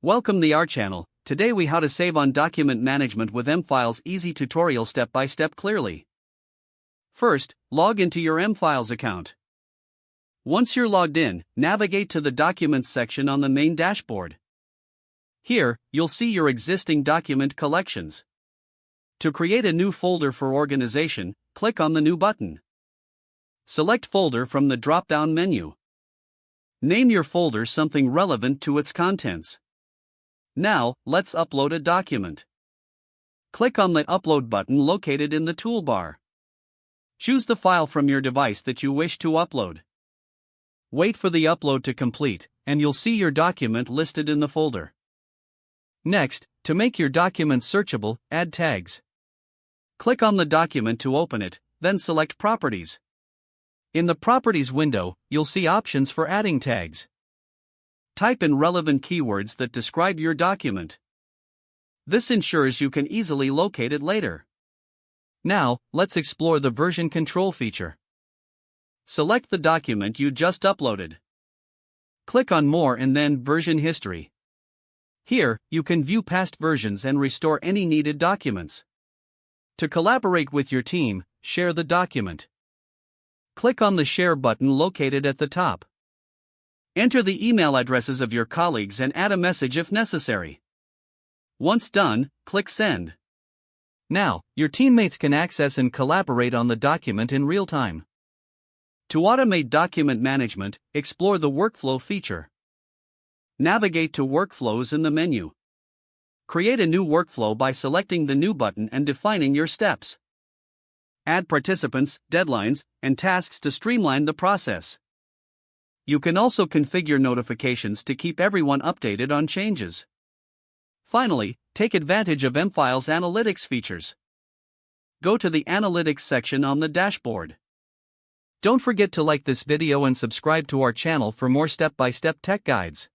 Welcome to our channel. Today we how to save on document management with M-Files easy tutorial step by step clearly. First, log into your M-Files account. Once you're logged in, navigate to the Documents section on the main dashboard. Here, you'll see your existing document collections. To create a new folder for organization, click on the New button. Select Folder from the drop-down menu. Name your folder something relevant to its contents. Now, let's upload a document. Click on the Upload button located in the toolbar. Choose the file from your device that you wish to upload. Wait for the upload to complete, and you'll see your document listed in the folder. Next, to make your document searchable, add tags. Click on the document to open it, then select Properties. In the Properties window, you'll see options for adding tags. Type in relevant keywords that describe your document. This ensures you can easily locate it later. Now, let's explore the version control feature. Select the document you just uploaded. Click on More and then Version History. Here, you can view past versions and restore any needed documents. To collaborate with your team, share the document. Click on the Share button located at the top. Enter the email addresses of your colleagues and add a message if necessary. Once done, click Send. Now, your teammates can access and collaborate on the document in real time. To automate document management, explore the Workflow feature. Navigate to Workflows in the menu. Create a new workflow by selecting the New button and defining your steps. Add participants, deadlines, and tasks to streamline the process. You can also configure notifications to keep everyone updated on changes. Finally, take advantage of M-Files analytics features. Go to the Analytics section on the dashboard. Don't forget to like this video and subscribe to our channel for more step-by-step tech guides.